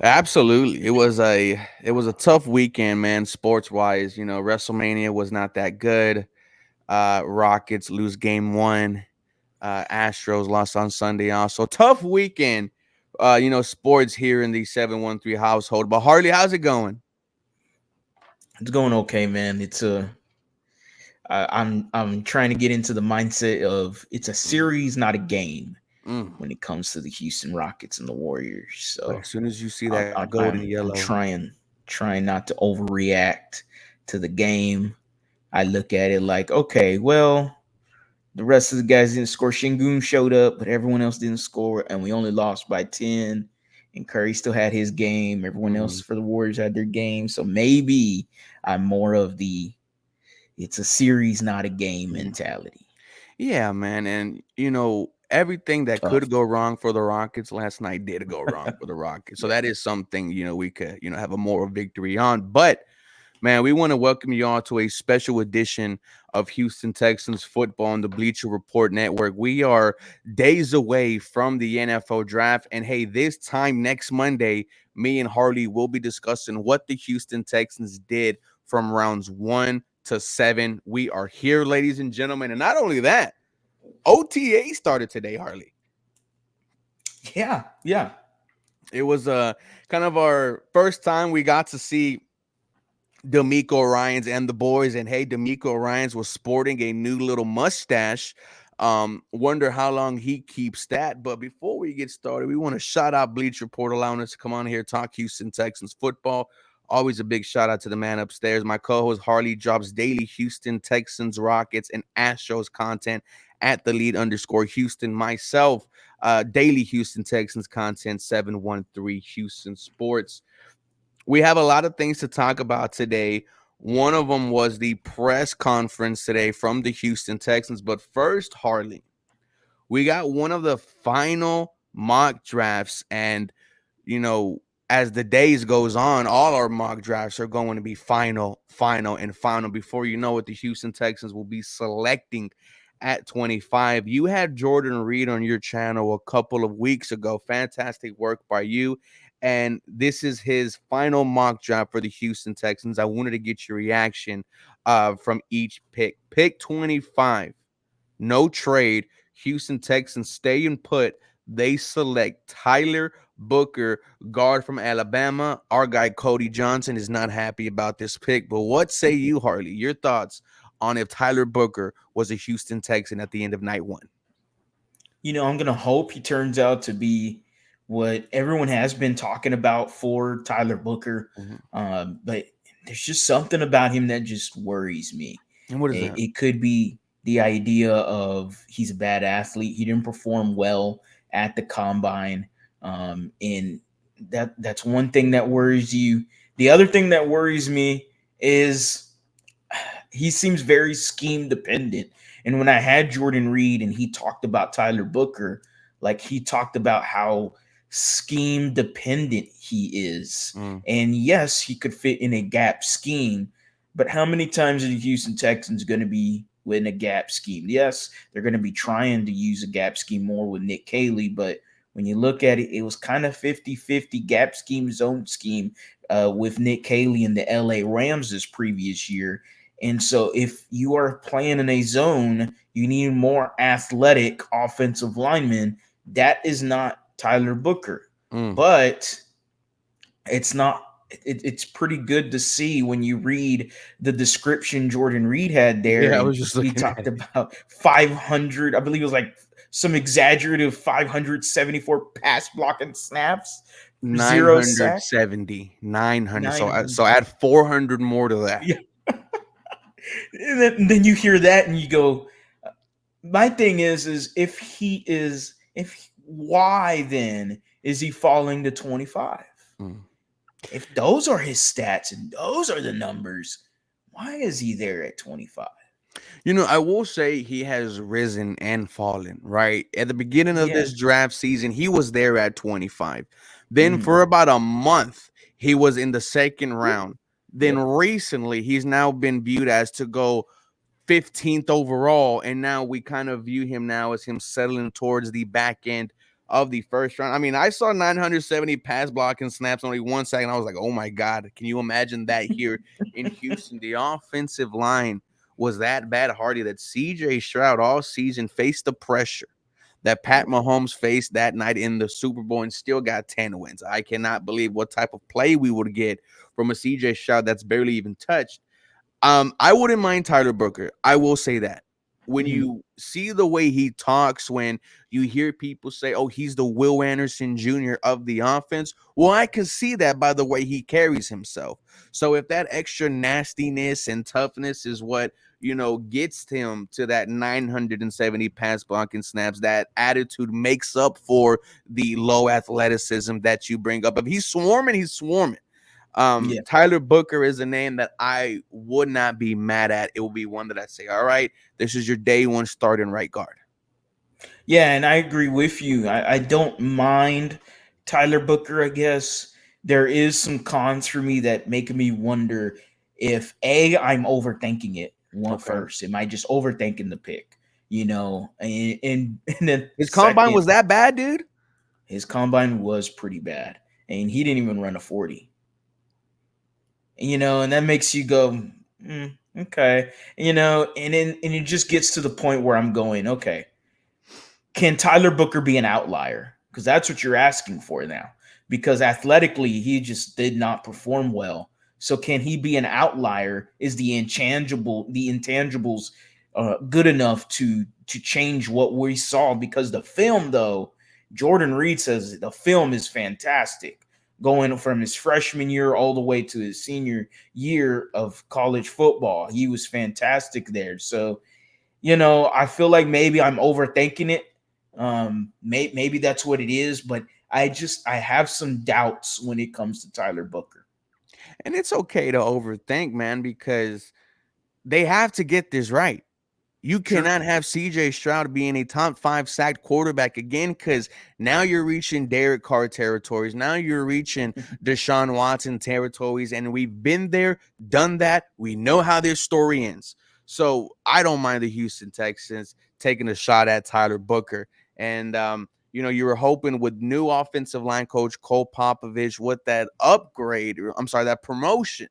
Absolutely. It was a tough weekend, man, sports wise. WrestleMania was not that good. Rockets lose game one. Astros lost on Sunday also. Tough weekend. Sports here in the 713 household. But Harley, how's it going? It's going okay, man. I'm trying to get into the mindset of it's a Mhm. series, not a game, Mm. when it comes to the Houston Rockets and the Warriors. But So as soon as you see I'm that I'm gold and I'm, I'm yellow, trying not to overreact to the game. I look at it like, okay, well, the rest of the guys didn't score. Shingun showed up, but everyone else didn't score, and we only lost by 10. And Curry still had his game. Everyone else mhm. for the Warriors had their game. So maybe I'm more of the it's a series, not a game Mhm. mentality. Yeah, man, and everything that Tough. could go wrong for the Rockets last night did go wrong for the Rockets. So Yeah. that is something we could have a moral victory on. But man, we want to welcome you all to a special edition of Houston Texans football on the Bleacher Report Network. We are days away from the NFL draft. And hey, this time next Monday, me and Harley will be discussing what the Houston Texans did from rounds 1 to 7. We are here, ladies and gentlemen. And not only that, OTA started today, Harley. Yeah. Yeah. It was kind of our first time we got to see D'Amico Ryans and the boys. And hey, D'Amico Ryans was sporting a new little mustache. Wonder how long he keeps that. But before we get started, we want to shout out Bleach Report allowing us to come on here talk Houston Texans football. Always a big shout out to the man upstairs. My co-host Harley drops daily Houston Texans, Rockets, and Astros content at TheLead_Houston. Myself, daily Houston Texans content 713 Houston Sports. We have a lot of things to talk about today. One of them was the press conference today from the Houston Texans. But first, Harley, we got one of the final mock drafts. And, you know, as the days goes on, all our mock drafts are going to be final, final, and final. Before you know it, the Houston Texans will be selecting at 25. You had Jordan Reed on your channel a couple of weeks ago. Fantastic work by you. And this is his final mock draft for the Houston Texans. I wanted to get your reaction from each pick. Pick 25, no trade. Houston Texans stay and put. They select Tyler Booker, guard from Alabama. Our guy Cody Johnson is not happy about this pick. But what say you, Harley? Your thoughts on if Tyler Booker was a Houston Texan at the end of night one? I'm gonna hope he turns out to be what everyone has been talking about for Tyler Booker. Mhm. But there's just something about him that just worries me. And what is It, that? it could be the idea of he's a bad athlete. He didn't perform well at the combine, and that's one thing that worries you. The other thing that worries me is he seems very scheme dependent. And when I had Jordan Reed and he talked about Tyler Booker, like he talked about how scheme dependent he is. Mm. And yes, he could fit in a gap scheme, but how many times are the Houston Texans going to be in a gap scheme? Yes, they're going to be trying to use a gap scheme more with Nick Caley, but when you look at it, it was kind of 50-50 gap scheme, zone scheme with Nick Caley and the LA Rams this previous year. And so if you are playing in a zone, you need more athletic offensive linemen. That is not Tyler Booker. Mm. But it's not it's pretty good to see when you read the description Jordan Reed had there, Yeah, I and was just he looking at talked it. about 500, I believe it was like some exaggerative 574 pass blocking snaps, zero sacks, 970, 900. So 900. add 400 more to that. Yeah. And then you hear that and you go, my thing is if why then is he falling to 25? Mm. If those are his stats and those are the numbers, why is he there at 25? I will say he has risen and fallen, right? At the beginning of Yeah. this draft season, he was there at 25. Then Mhm. for about a month, he was in the second Yep. round. Then Yep. recently, he's now been viewed as to go 15th overall. And now we kind of view him now as him settling towards the back end of the first round. I mean, I saw 970 pass blocking snaps only 1 second. I was like, oh my God, can you imagine that here in Houston? The offensive line was that bad, Hardy, that CJ Stroud all season faced the pressure that Pat Mahomes faced that night in the Super Bowl and still got 10 wins. I cannot believe what type of play we would get from a CJ Stroud that's barely even touched. I wouldn't mind Tyler Booker. I will say that. When Mhm. you see the way he talks, when you hear people say, "Oh, he's the Will Anderson Jr. of the offense," well, I can see that by the way he carries himself. So if that extra nastiness and toughness is what gets him to that 970 pass blocking snaps, that attitude makes up for the low athleticism that you bring up. If he's swarming, he's swarming. Yeah. Tyler Booker is a name that I would not be mad at. It will be one that I say, all right, this is your day one starting right guard. Yeah, and I agree with you. I don't mind Tyler Booker, I guess. There is some cons for me that make me wonder if I'm overthinking it one Okay. first. Am I just overthinking the pick? And then His combine second, was that bad, dude? his combine was pretty bad. And he didn't even run a 40. And that makes you go, okay. And it just gets to the point where I'm going, okay, can Tyler Booker be an outlier? Because that's what you're asking for now. Because athletically, he just did not perform well. So can he be an outlier? Is the intangibles, good enough to change what we saw? Because the film, though, Jordan Reed says the film is fantastic. Going from his freshman year all the way to his senior year of college football, he was fantastic there. So I feel like maybe I'm overthinking it. Maybe that's what it is, but I have some doubts when it comes to Tyler Booker. And it's okay to overthink, man, because they have to get this right. You Sure. cannot have CJ Stroud being a top 5 sacked quarterback again, because now you're reaching Derek Carr territories. Now you're reaching Deshaun Watson territories. And we've been there, done that. We know how this story ends. So I don't mind the Houston Texans taking a shot at Tyler Booker. And, you were hoping with new offensive line coach Cole Popovich, with that upgrade, I'm sorry, that promotion,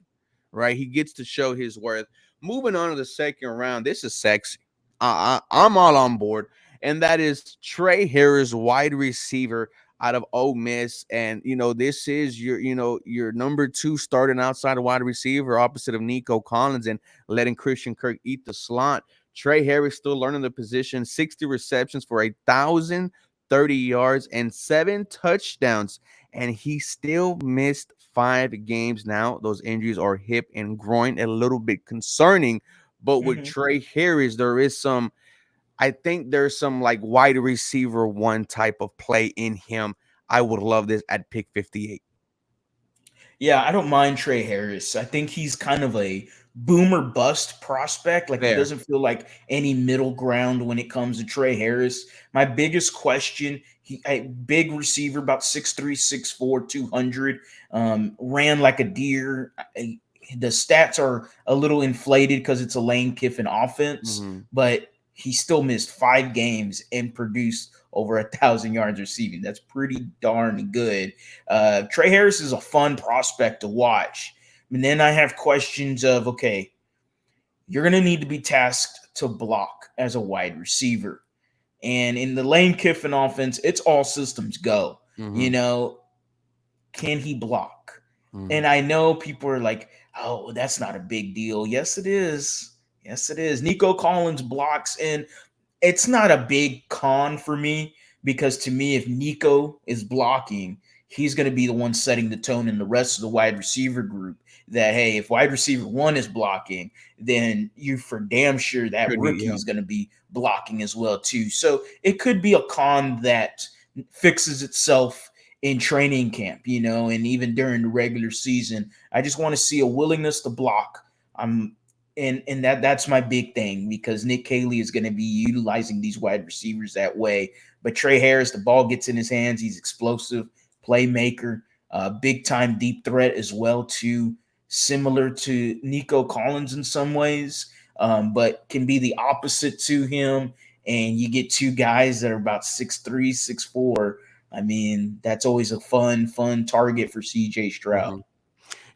right? He gets to show his worth. Moving on to the second round, this is sexy. I'm all on board, and that is Trey Harris, wide receiver out of Ole Miss. And this is your number 2 starting outside wide receiver, opposite of Nico Collins, and letting Christian Kirk eat the slot. Trey Harris still learning the position. 60 receptions for 1,030 yards and 7 touchdowns, and he still missed 5 games. Now those injuries are hip and groin, a little bit concerning. But with Mhm. Trey Harris, I think there's some like wide receiver one type of play in him. I would love this at pick 58. Yeah, I don't mind Trey Harris. I think he's kind of a boomer bust prospect. Like, there There. doesn't feel like any middle ground when it comes to Trey Harris. My biggest question, a big receiver, about 6'3", 6'4", 200, ran like a deer. The stats are a little inflated because it's a Lane Kiffin offense, Mhm. but he still missed 5 games and produced over 1,000 yards receiving. That's pretty darn good. Trey Harris is a fun prospect to watch. And then I have questions of, okay, you're going to need to be tasked to block as a wide receiver. And in the Lane Kiffin offense, it's all systems go. You Mhm. know, can he block? Mhm. And I know people are like, oh, that's not a big deal. Yes, it is. Yes, it is. Nico Collins blocks, and it's not a big con for me because to me, if Nico is blocking, he's going to be the one setting the tone in the rest of the wide receiver group. That hey, if wide receiver one is blocking, then you for damn sure that Could be, rookie yeah. is going to be blocking as well too. So it could be a con that fixes itself in training camp, and even during the regular season. I just want to see a willingness to block. I'm and that's my big thing because Nick Caley is going to be utilizing these wide receivers that way. But Trey Harris, the ball gets in his hands. He's explosive, playmaker, big time deep threat as well too. Similar to Nico Collins in some ways, but can be the opposite to him. and you get two guys that are about 6'3", 6'4". I mean, that's always a fun target for CJ Stroud.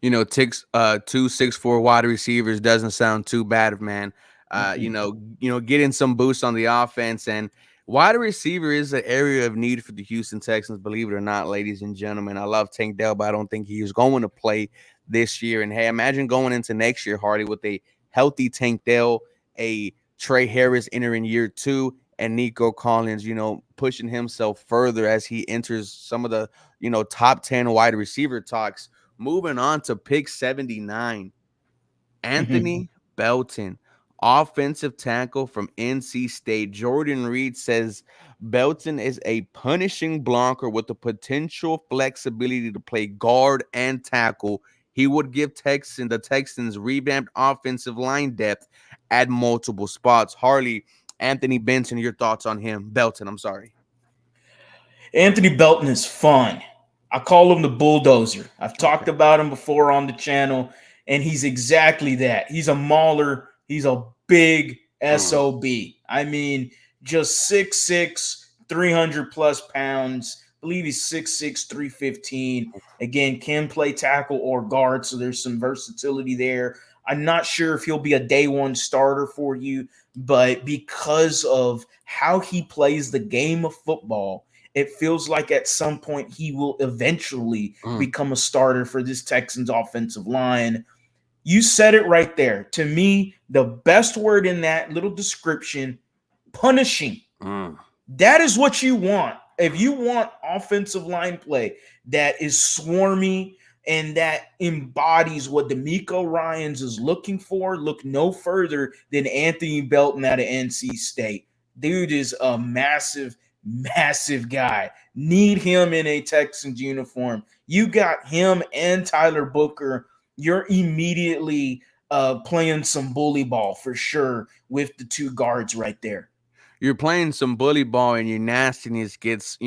Mhm. Two 6'4" wide receivers doesn't sound too bad, man. Mm-mm. Getting some boost on the offense, and wide receiver is an area of need for the Houston Texans, believe it or not, ladies and gentlemen. I love Tank Dell, but I don't think he is going to play this year. And hey, imagine going into next year, Hardy, with a healthy Tank Dell, a Trey Harris entering year two, and Nico Collins, pushing himself further as he enters some of the, top 10 wide receiver talks. Moving on to pick 79, Anthony Belton, offensive tackle from NC State. Jordan Reed says Belton is a punishing blocker with the potential flexibility to play guard and tackle. He would give the Texans revamped offensive line depth at multiple spots. Harley, Anthony Benton, your thoughts on him? Belton, I'm sorry. Anthony Belton is fun. I call him the bulldozer. I've Okay. talked about him before on the channel, and he's exactly that. He's a mauler. He's a big Mm, SOB. I mean, just 6'6", 300 plus pounds. I believe he's 6'6", 315. Again, can play tackle or guard, so there's some versatility there. I'm not sure if he'll be a day one starter for you, but because of how he plays the game of football, it feels like at some point he will eventually mm, become a starter for this Texans offensive line. You said it right there. To me, the best word in that little description, punishing. mm. That is what you want. If you want offensive line play that is swarmy and that embodies what D'Amico Ryans is looking for, look no further than Anthony Belton out of NC State. Dude is a massive guy. Need him in a Texans uniform. You got him and Tyler Booker. You're immediately playing some bully ball for sure with the two guards right there. You're playing some bully ball and your nastiness gets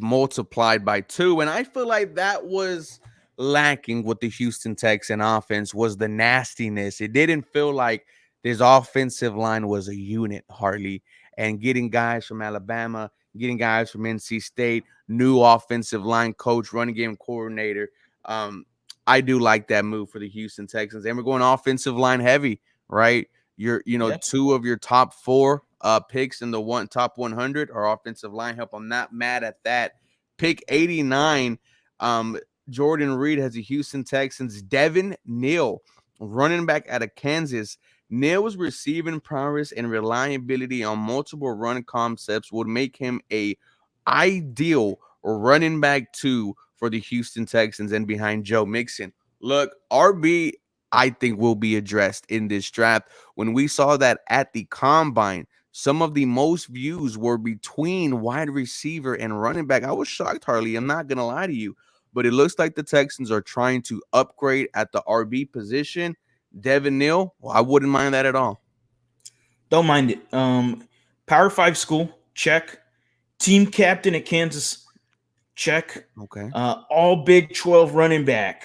multiplied by two. And I feel like that was lacking with the Houston Texan offense was the nastiness. It didn't feel like this offensive line was a unit, hardly. And getting guys from Alabama, getting guys from NC State, new offensive line coach, running game coordinator. Um, I do like that move for the Houston Texans. And we're going offensive line heavy, right? Yes. Two of your top four picks in the top 100 are offensive line help. I'm not mad at that. Pick 89, um, Jordan Reed has the Houston Texans. Devin Neal, running back out of Kansas. Neal's receiving prowess and reliability on multiple run concepts would make him a ideal running back two for the Houston Texans and behind Joe Mixon. Look, RB, I think, will be addressed in this draft. When we saw that at the combine, some of the most views were between wide receiver and running back. I was shocked, Harley. I'm not going to lie to you. But it looks like the Texans are trying to upgrade at the RB position. Devin Neal, well, I wouldn't mind that at all. Don't mind it. Power Five school, check. Team captain at Kansas, check. Okay. All Big 12 running back.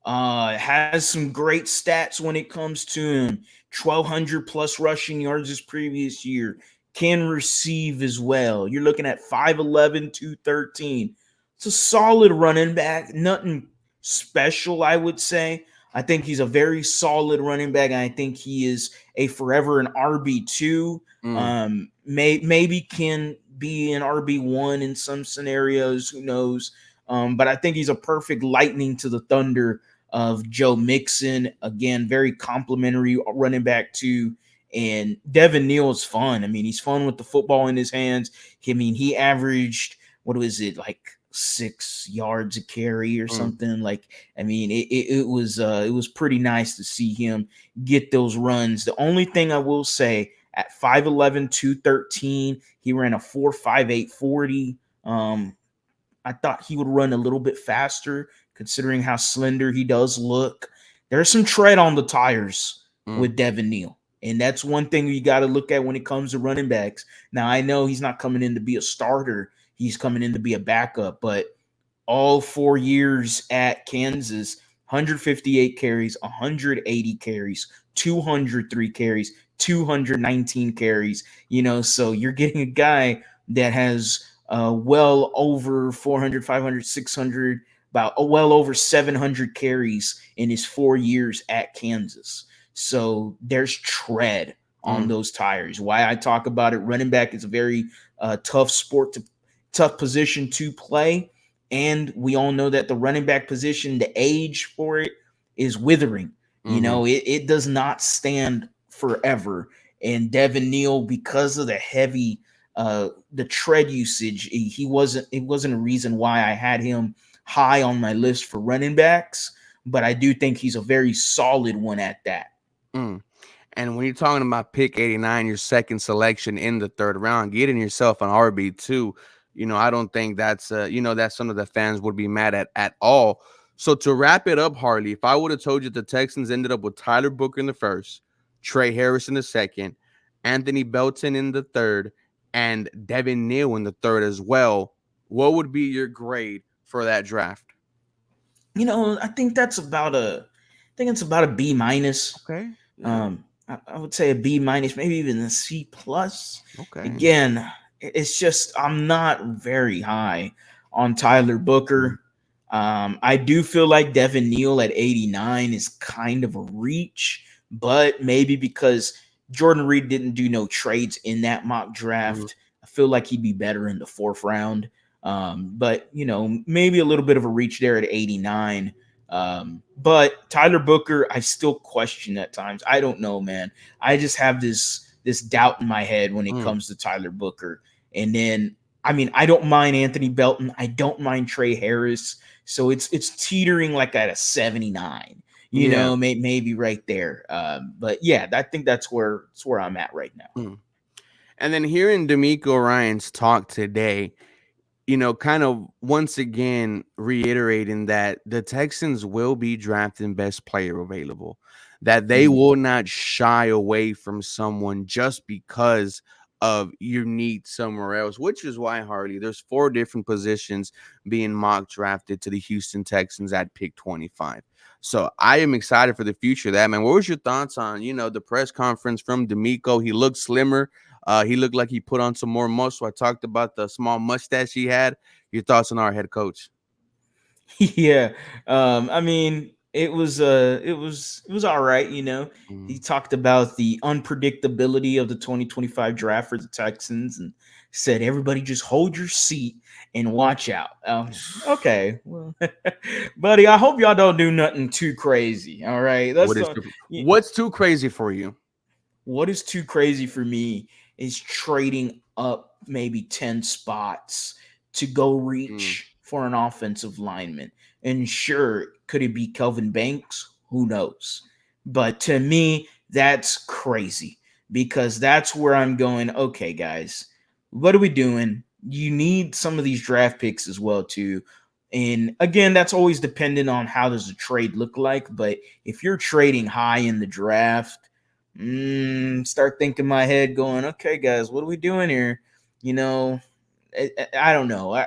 Has some great stats when it comes to him. 1,200 plus rushing yards this previous year. Can receive as well. You're looking at 5'11, 213. It's a solid running back. Nothing special, I would say. I think he's a very solid running back. And I think he is a forever an RB2. Mm. Maybe can be an RB1 in some scenarios. Who knows? But I think he's a perfect lightning to the thunder of Joe Mixon. Again, very complimentary running back too. And Devin Neal is fun. I mean, he's fun with the football in his hands. I mean, he averaged, what was it, like 6 yards a carry or Mm. something. Like, I mean, it was pretty nice to see him get those runs. The only thing I will say, at 5'11, 213, he ran a 4.58 40. I thought he would run a little bit faster considering how slender he does look. There's some tread on the tires Mm. with Devin Neal. And that's one thing you got to look at when it comes to running backs. Now, I know he's not coming in to be a starter, he's coming in to be a backup, but all 4 years at Kansas, 158 carries, 180 carries, 203 carries, 219 carries. So you're getting a guy that has well over 400, 500, 600, about well over 700 carries in his 4 years at Kansas. So there's tread on Mm, those tires. Why I talk about it, running back is a very tough position to play. And we all know that the running back position, the age for it is withering. mm-hmm. It does not stand forever. And Devin Neal, because of the tread usage, it wasn't a reason why I had him high on my list for running backs, but I do think he's a very solid one at that. Mm. And when you're talking about pick 89, your second selection in the third round, getting yourself an RB2, I don't think that's that's something that fans would be mad at all. So to wrap it up, Harley, if I would have told you the Texans ended up with Tyler Booker in the first, Trey Harris in the second, Anthony Belton in the third, and Devin Neal in the third as well, what would be your grade for that draft? I think it's about a B minus. Okay. Yeah. I would say a B minus, maybe even a C plus. Okay. Again, it's just I'm not very high on Tyler Mm. Booker. I do feel like Devin Neal at 89 is kind of a reach, but maybe because Jordan Reed didn't do no trades in that mock Mhm. draft, I feel like he'd be better in the fourth round. But maybe a little bit of a reach there at 89. But Tyler Booker, I still question at times. I don't know, man. I just have this doubt in my head when it Mm. comes to Tyler Booker. And then, I mean, I don't mind Anthony Belton. I don't mind Trey Harris. So it's teetering like at a 79. Yeah. Maybe right there. But yeah, I think that's where I'm at right now. Mm. And then hearing D'Amico Ryan's talk today, kind of once again reiterating that the Texans will be drafting best player available, that they Mhm. will not shy away from someone just because of you need somewhere else, which is why, Harley, there's four different positions being mock drafted to the Houston Texans at pick 25. So I am excited for the future of that, man. What was your thoughts on, the press conference from D'Amico? He looked slimmer. He looked like he put on some more muscle. I talked about the small mustache he had. Your thoughts on our head coach? Yeah. I mean, it was all right. He Mm. talked about the unpredictability of the 2025 draft for the Texans and said everybody just hold your seat and watch out. Okay, well, buddy, I hope y'all don't do nothing too crazy. All right, What is too, what's too crazy for you? what is too crazy for me is trading up maybe 10 spots to go Mm. reach for an offensive lineman. And sure, could it be Kelvin Banks? Who knows? But to me, that's crazy because that's where I'm going, okay, guys, what are we doing? You need some of these draft picks as well, too. And again, that's always dependent on how does the trade look like. But if you're trading high in the draft, start thinking my head going, okay, guys, what are we doing here? You know, I don't know.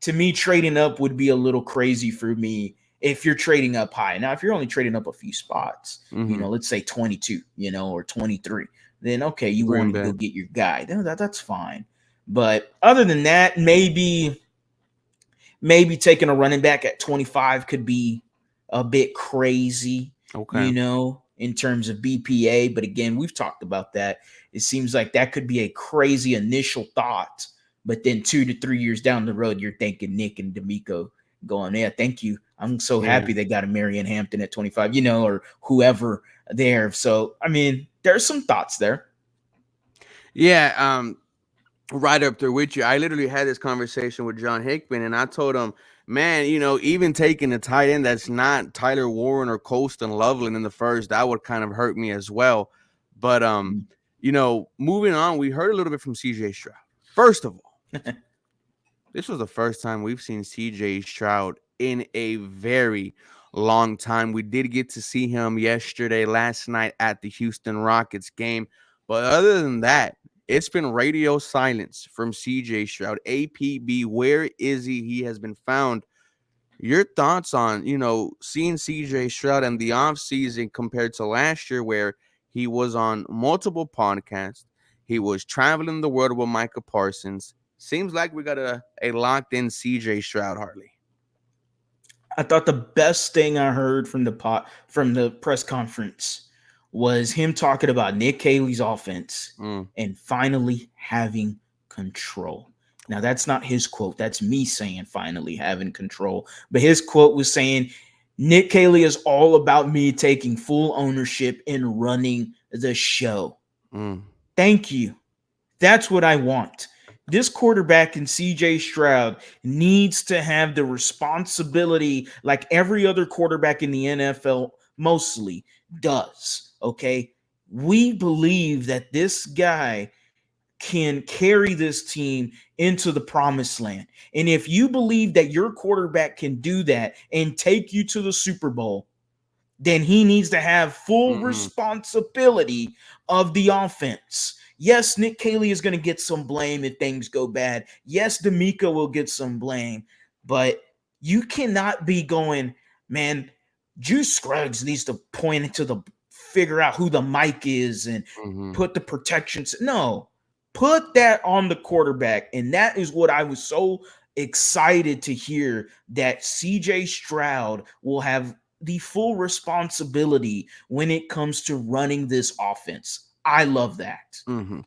To me, trading up would be a little crazy for me if you're trading up high. Now, if you're only trading up a few spots, Mm-hmm. let's say 22, or 23, then okay, you Green wanted to go Bay. get your guy. That's fine. But other than that, maybe taking a running back at 25 could be a bit crazy, Okay. in terms of BPA. But again, we've talked about that. It seems like that could be a crazy initial thought, but then 2 to 3 years down the road, you're thinking Nick and D'Amico going, yeah, thank you. I'm so Yeah. happy they got a Marion Hampton at 25, or whoever there. So, I mean, there's some thoughts there. Yeah. Right up there with you. I literally had this conversation with John Hickman, and I told him, man, even taking a tight end that's not Tyler Warren or Colston Loveland in the first, that would kind of hurt me as well. But moving on, we heard a little bit from CJ Stroud. First of all, this was the first time we've seen CJ Stroud in a very long time. We did get to see him last night at the Houston Rockets game. But other than that, it's been radio silence from CJ Stroud. APB, where is he? He has been found. Your thoughts on, seeing CJ Stroud and the offseason compared to last year where He was on multiple podcasts. He was traveling the world with Micah Parsons. Seems like we got a locked in CJ Stroud, Harley. I thought the best thing I heard from the press conference was him talking about Nick Caley's offense Mm, and finally having control. Now that's not his quote. That's me saying finally having control. But his quote was saying Nick Caley is all about me taking full ownership and running the show. mm, Thank you. That's what I want. This quarterback in CJ Stroud needs to have the responsibility like every other quarterback in the NFL mostly does. Okay. We believe that this guy can carry this team into the promised land. And if you believe that your quarterback can do that and take you to the Super Bowl, then he needs to have full mm-mm, responsibility of the offense. Yes, Nick Caley is going to get some blame if things go bad. Yes, D'Amico will get some blame, but you cannot be going, man, Juice Scruggs needs to point into the figure out who the mic is and mm-hmm, put the protections. No, put that on the quarterback. And that is what I was so excited to hear that CJ Stroud will have the full responsibility when it comes to running this offense. I love that. mm-hmm.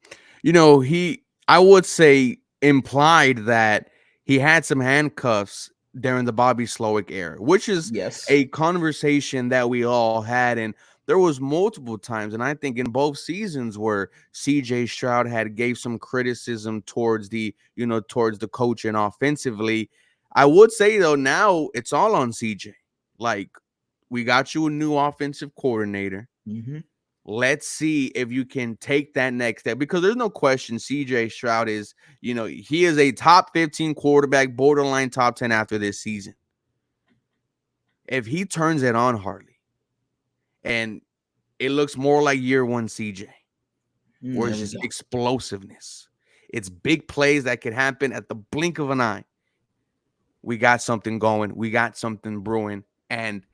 I would say, implied that he had some handcuffs during the Bobby Slowick era, which is Yes. a conversation that we all had. And there was multiple times, and I think in both seasons where CJ Stroud had gave some criticism towards towards the coach and offensively. I would say though, now it's all on CJ. Like, we got you a new offensive coordinator. Mm-hmm. Let's see if you can take that next step, because there's no question CJ Stroud is, he is a top 15 quarterback, borderline top 10 after this season. If he turns it on, Harley, and it looks more like year one CJ, where There it's we just go. explosiveness, it's big plays that could happen at the blink of an eye. We got something going, we got something brewing. And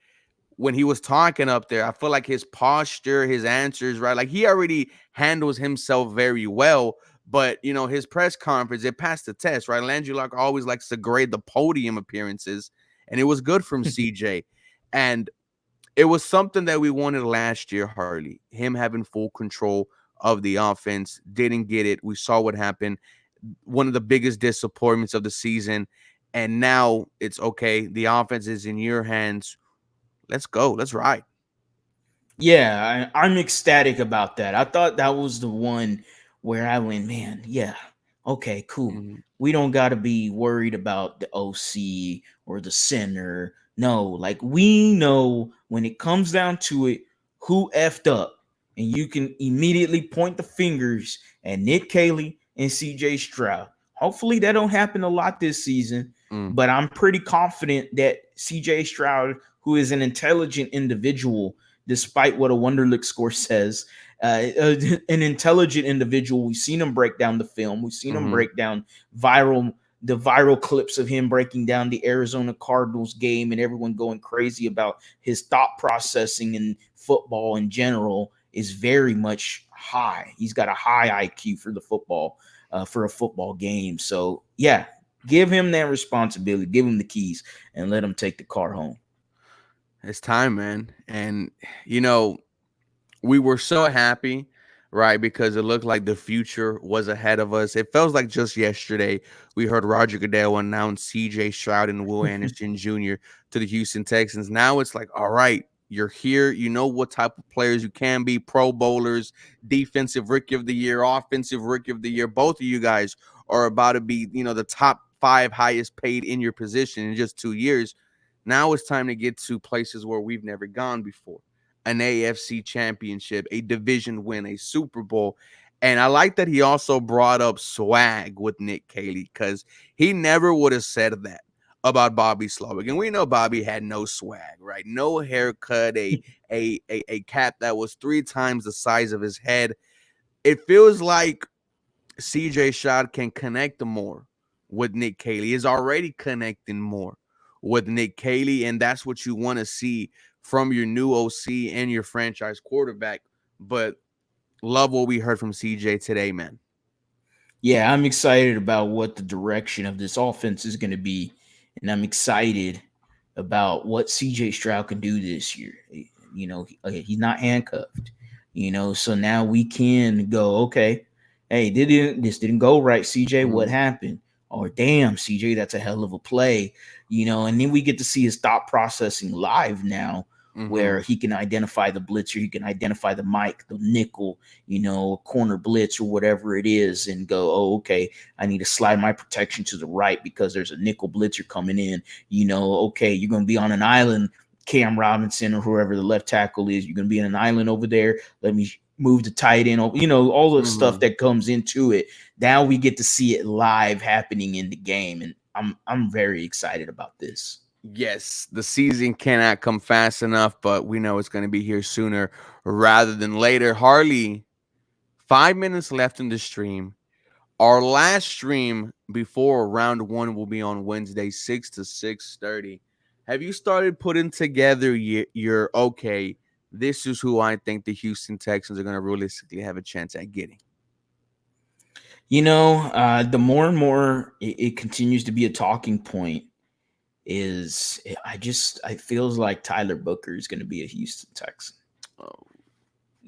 when he was talking up there, I feel like his posture, his answers, right? Like, he already handles himself very well. But his press conference, it passed the test, right? Landry Lock always likes to grade the podium appearances, and it was good from CJ. And it was something that we wanted last year, Harley. Him having full control of the offense. Didn't get it. We saw what happened. One of the biggest disappointments of the season. And now it's okay. The offense is in your hands. Let's go. Let's ride. Yeah, I'm ecstatic about that. I thought that was the one where I went, man, yeah, okay, cool. Mhm. We don't got to be worried about the OC or the center. No, like we know when it comes down to it, who effed up. And you can immediately point the fingers at Nick Caley and CJ Stroud. Hopefully that don't happen a lot this season, Mm. but I'm pretty confident that CJ Stroud, who is an intelligent individual, despite what a Wonderlic score says. An intelligent individual. We've seen him break down the film. We've seen him Mhm. break down viral clips of him breaking down the Arizona Cardinals game and everyone going crazy about his thought processing and football in general is very much high. He's got a high IQ for the football for a football game. So yeah, give him that responsibility. Give him the keys and let him take the car home. It's time, man. And you know, we were so happy, right? Because it looked like the future was ahead of us. It felt like just yesterday we heard Roger Goodell announce CJ Stroud and Will Anderson Jr. to the Houston Texans. Now it's like, all right, you're here. You know what type of players you can be: Pro Bowlers, Defensive Rookie of the Year, Offensive Rookie of the Year. Both of you guys are about to be, the top 5 highest paid in your position in just 2 years. Now it's time to get to places where we've never gone before: an AFC championship, a division win, a Super Bowl. And I like that he also brought up swag with Nick Caley, because he never would have said that about Bobby Slowick. And we know Bobby had no swag, right? No haircut, a cap that was 3 times the size of his head. It feels like CJ Stroud can connect more with Nick Caley, is already connecting more with Nick Caley, and that's what you want to see from your new OC and your franchise quarterback. But Love what we heard from CJ today, man. Yeah, I'm excited about what the direction of this offense is going to be, and I'm excited about what CJ Stroud can do this year. He's not handcuffed. So now we can go. Okay, hey, this didn't go right, CJ. What Mm-hmm. happened? Or damn, CJ, that's a hell of a play. And then we get to see his thought processing live now, Mm-hmm. where he can identify the blitzer, he can identify the mic, the nickel, corner blitz or whatever it is, and go, oh, okay, I need to slide my protection to the right because there's a nickel blitzer coming in. Okay, you're going to be on an island, Cam Robinson or whoever the left tackle is. You're going to be on an island over there. Let me move the tight end, all the stuff Mm-hmm. that comes into it. Now we get to see it live happening in the game, and I'm very excited about this. Yes, the season cannot come fast enough, but we know it's going to be here sooner rather than later. Harley, 5 minutes left in the stream. Our last stream before round one will be on Wednesday, 6 to 6:30. Have you started putting together your okay? This is who I think the Houston Texans are going to realistically have a chance at getting. The more and more it continues to be a talking point, is I feels like Tyler Booker is going to be a Houston Texan. Oh,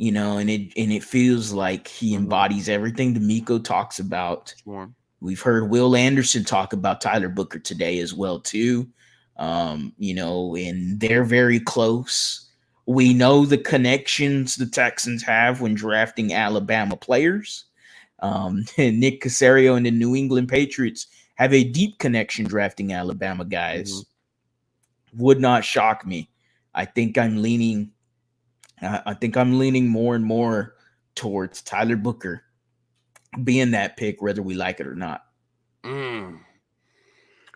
And it feels like he mm-hmm. embodies everything D'Amico talks about. Swarm. We've heard Will Anderson talk about Tyler Booker today as well too. And they're very close. We know the connections the Texans have when drafting Alabama players. And Nick Caserio and the New England Patriots have a deep connection drafting Alabama Mm-hmm. guys. Would not shock me. I think I'm leaning. I think I'm leaning more and more towards Tyler Booker being that pick, whether we like it or not. Mm.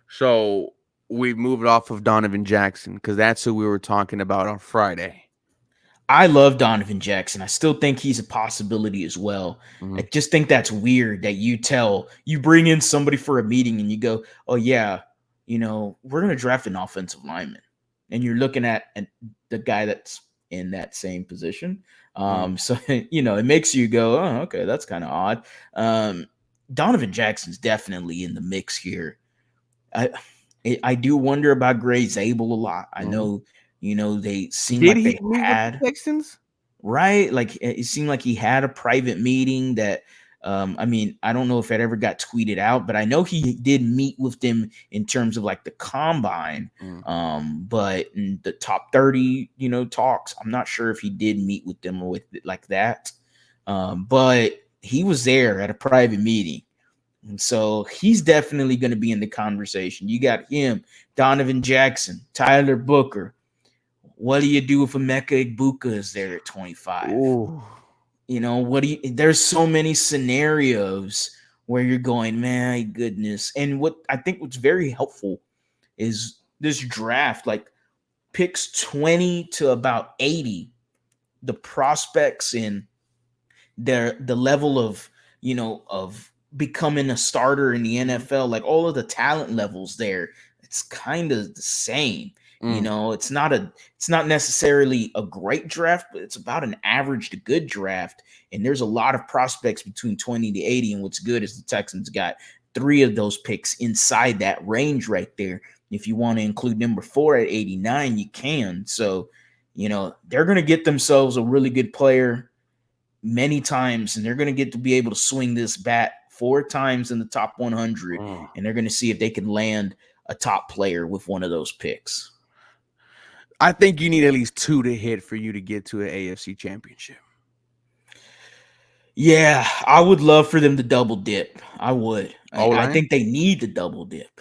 So we've moved off of Donovan Jackson because that's who we were talking about on Friday. I love Donovan Jackson. I still think he's a possibility as well. Mm-hmm. I just think that's weird that you bring in somebody for a meeting and you go, oh yeah, we're gonna draft an offensive lineman, and you're looking at the guy that's in that same position. Mm-hmm. So it makes you go, oh, okay, that's kind of odd. Um, Donovan Jackson's definitely in the mix here. I I do wonder about Gray Zabel a lot. I Mm-hmm. know, they seem Did like he they meet with the had, Texans? right? Like it seemed like he had a private meeting that I mean, I don't know if it ever got tweeted out, but I know he did meet with them in terms of like the combine. Mm. But in the top 30, talks, I'm not sure if he did meet with them or with it like that. But he was there at a private meeting. And so he's definitely going to be in the conversation. You got him, Donovan Jackson, Tyler Booker. What do you do if Emeka Egbuka is there at 25? Ooh. There's so many scenarios where you're going, my goodness. And what I think what's very helpful is this draft, like picks 20 to about 80, the prospects in the level of of becoming a starter in the NFL, like all of the talent levels there, it's kind of the same. Mm. It's not necessarily a great draft, but it's about an average to good draft. And there's a lot of prospects between 20 to 80. And what's good is the Texans got three of those picks inside that range right there. If you want to include number 4 at 89, you can. So, they're going to get themselves a really good player many times, and they're going to get to be able to swing this bat 4 times in the top 100, Mm. and they're going to see if they can land a top player with one of those picks. I think you need at least 2 to hit for you to get to an AFC championship. Yeah, I would love for them to double dip. I would. I OLine? think they need to double dip.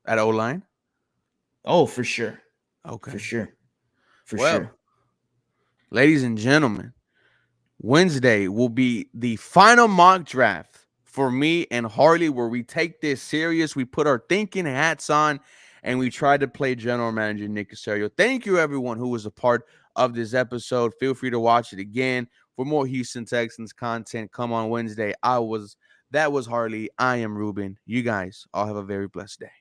At OLine? Oh, for sure. For Okay. sure. For Well, sure. ladies and gentlemen, Wednesday will be the final mock draft for me and Harley, where we take this serious. We put our thinking hats on and we try to play general manager Nick Caserio. Thank you, everyone who was a part of this episode. Feel free to watch it again for more Houston Texans content. Come on Wednesday. That was Harley. I am Ruben. You guys all have a very blessed day.